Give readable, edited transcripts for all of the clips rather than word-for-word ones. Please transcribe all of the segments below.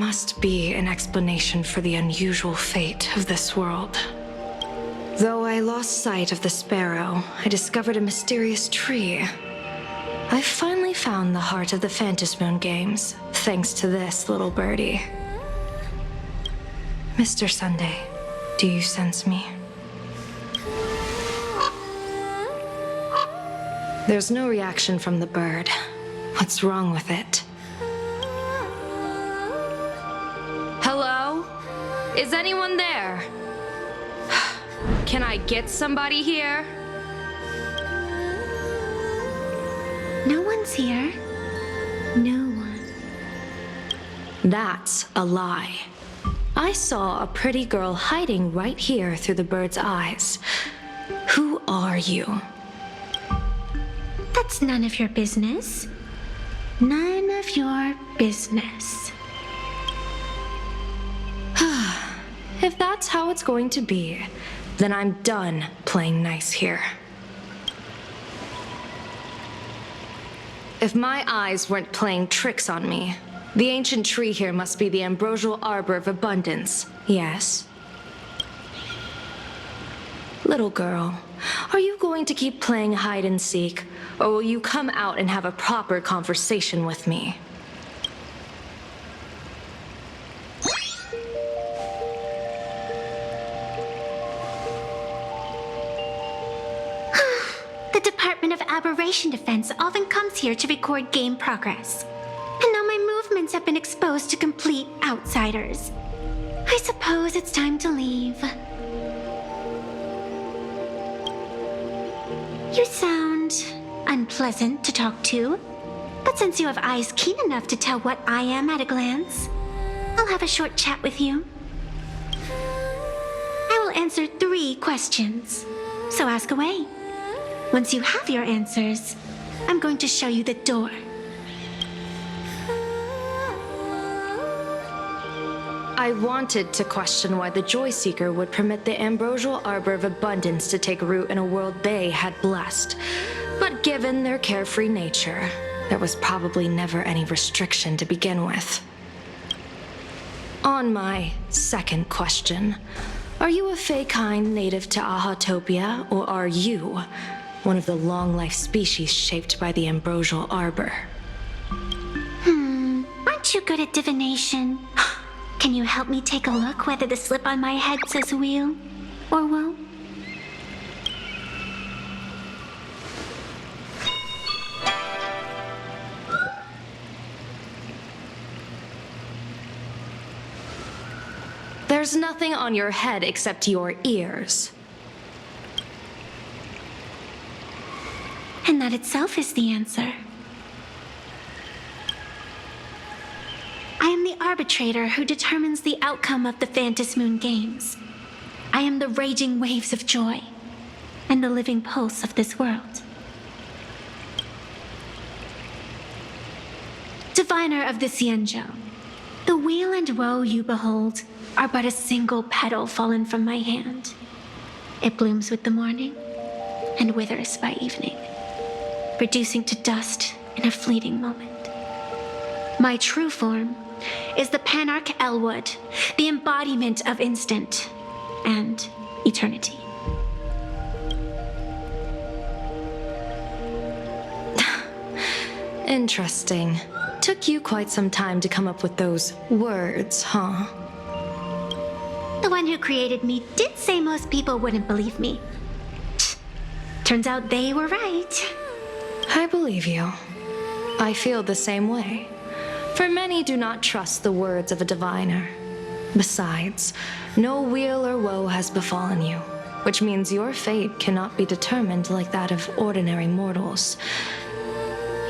must be an explanation for the unusual fate of this world. Though I lost sight of the sparrow, I discovered a mysterious tree. I finally found the heart of the Phantasmoon games, thanks to this little birdie. Mr. Sunday, do you sense me? There's no reaction from the bird. What's wrong with it? Hello? Is anyone there? Can I get somebody here? No one's here. No one. That's a lie. I saw a pretty girl hiding right here through the bird's eyes. Who are you? That's none of your business. None of your business. If that's how it's going to be, then I'm done playing nice here. If my eyes weren't playing tricks on me, the ancient tree here must be the ambrosial arbor of abundance, yes? Little girl, are you going to keep playing hide and seek, or will you come out and have a proper conversation with me? The Department of Aberration Defense often comes here to record game progress. And now my movements have been exposed to complete outsiders. I suppose it's time to leave. You sound unpleasant to talk to, but since you have eyes keen enough to tell what I am at a glance, I'll have a short chat with you. I will answer 3 questions, so ask away. Once you have your answers, I'm going to show you the door. I wanted to question why the Joy Seeker would permit the ambrosial arbor of abundance to take root in a world they had blessed. But given their carefree nature, there was probably never any restriction to begin with. On my second question, are you a Fey kind native to Ahatopia, or are you one of the long-life species shaped by the ambrosial arbor? Aren't you good at divination? Can you help me take a look whether the slip on my head says wheel or woe? There's nothing on your head except your ears. And that itself is the answer. I am the arbitrator who determines the outcome of the Phantasmoon games. I am the raging waves of joy and the living pulse of this world. Diviner of the Xianzhou, the weal and woe you behold are but a single petal fallen from my hand. It blooms with the morning and withers by evening, reducing to dust in a fleeting moment. My true form is the Panarch Elwood, the embodiment of instant and eternity. Interesting. Took you quite some time to come up with those words, huh? The one who created me did say most people wouldn't believe me. Turns out they were right. I believe you. I feel the same way. For many do not trust the words of a diviner. Besides, no weal or woe has befallen you, which means your fate cannot be determined like that of ordinary mortals.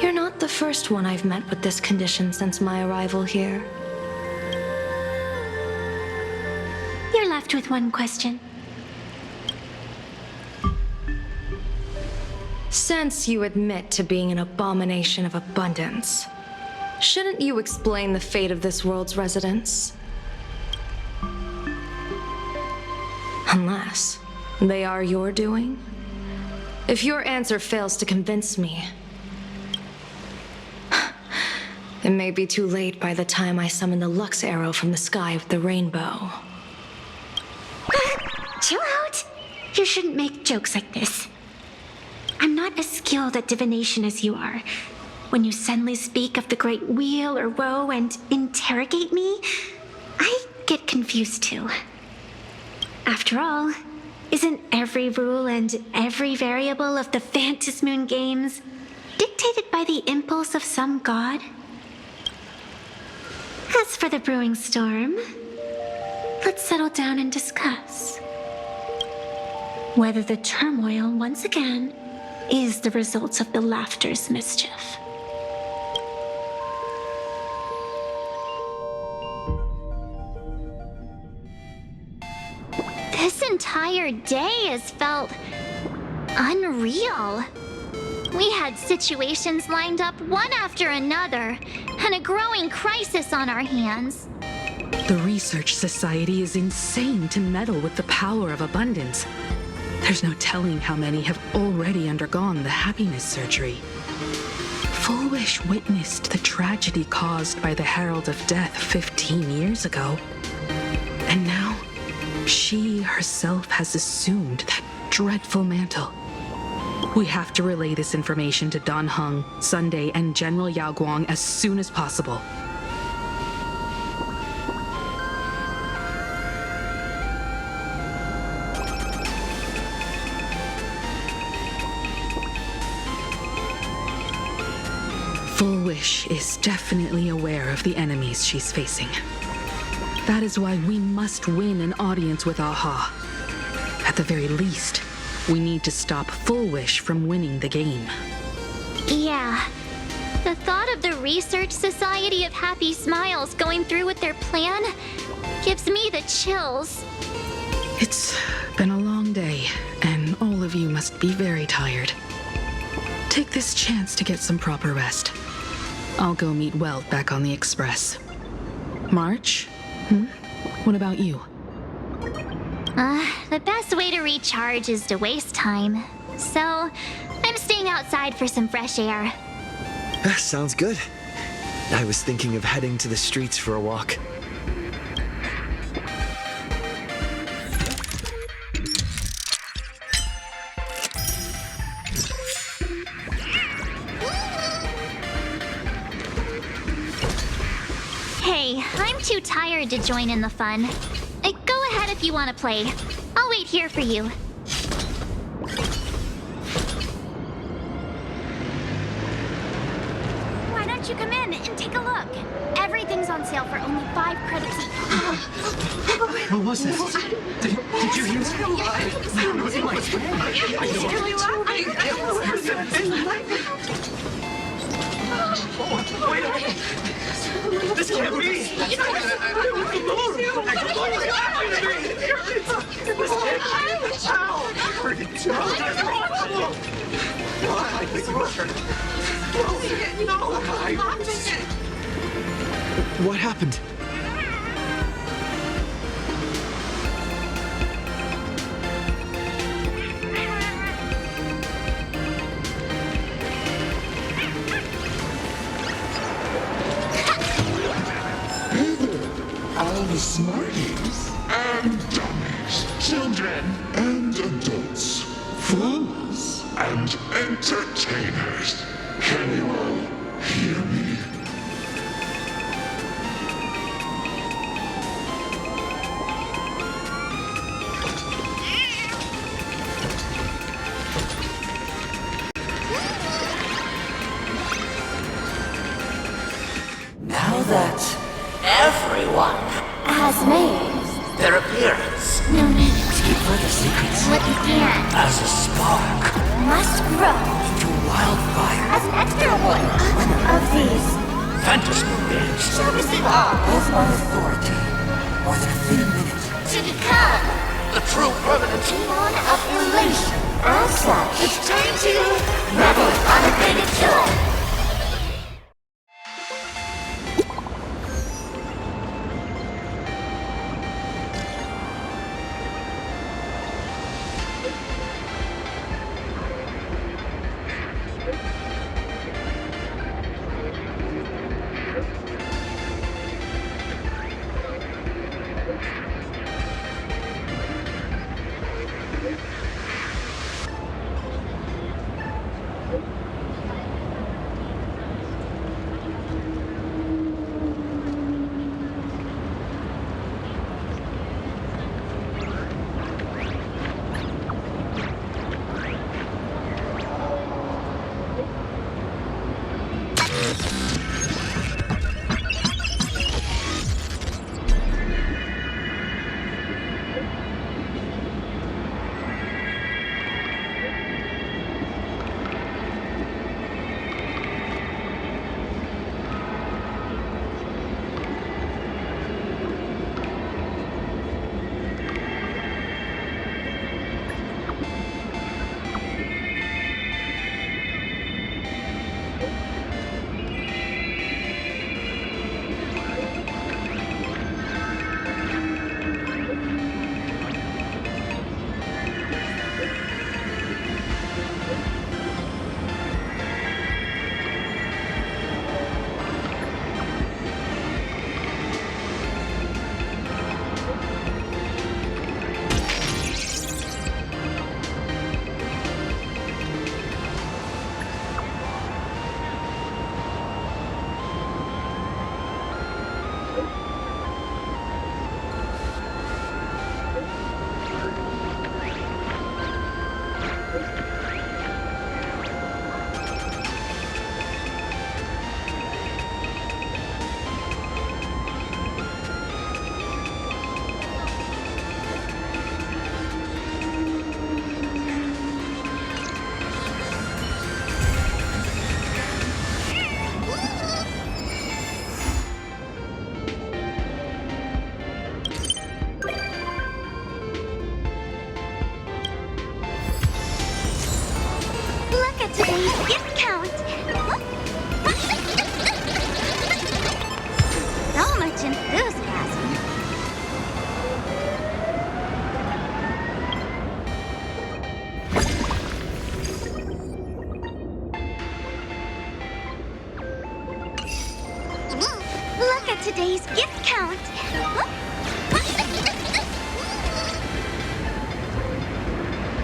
You're not the first one I've met with this condition since my arrival here. You're left with one question. Since you admit to being an abomination of abundance, shouldn't you explain the fate of this world's residents? Unless they are your doing? If your answer fails to convince me, It may be too late by the time I summon the Lux arrow from the sky with the rainbow. Chill out. You shouldn't make jokes like this. I'm not as skilled at divination as you are. When you suddenly speak of the great wheel or woe and interrogate me, I get confused too. After all, isn't every rule and every variable of the Phantasmoon games dictated by the impulse of some god? As for the brewing storm, let's settle down and discuss whether the turmoil once again is the result of the laughter's mischief. This entire day has felt unreal. We had situations lined up one after another, and a growing crisis on our hands. The Research Society is insane to meddle with the power of abundance. There's no telling how many have already undergone the happiness surgery. Full Wish witnessed the tragedy caused by the Herald of Death 15 years ago. And now, she herself has assumed that dreadful mantle. We have to relay this information to Dan Heng, Sunday, and General Yao Guang as soon as possible. Full Wish is definitely aware of the enemies she's facing. That is why we must win an audience with Aha. At the very least, we need to stop Full Wish from winning the game. Yeah. The thought of the Research Society of Happy Smiles going through with their plan gives me the chills. It's been a long day, and all of you must be very tired. Take this chance to get some proper rest. I'll go meet Weld back on the Express. March? What about you? The best way to recharge is to waste time. So, I'm staying outside for some fresh air. Sounds good. I was thinking of heading to the streets for a walk. Hey, I'm too tired to join in the fun. Go ahead if you want to play. I'll wait here for you. Why don't you come in and take a look? Everything's on sale for only 5 credits each. What was that? Did you hear Wait a minute! This can't be! What happened? All the smarties and dummies, children and adults, fools and entertainers. Can you all hear me? Now that everyone Has made. their appearance No need. to keep further secrets What began as a spark must grow into wildfire. as an extra one of these Phantasmoon games shall receive all of my authority more than a thin minute. to become The true permanent demon of elation. As such, it's time to revel on a greater joy. at today's gift count. So much enthusiasm. Look at today's gift count.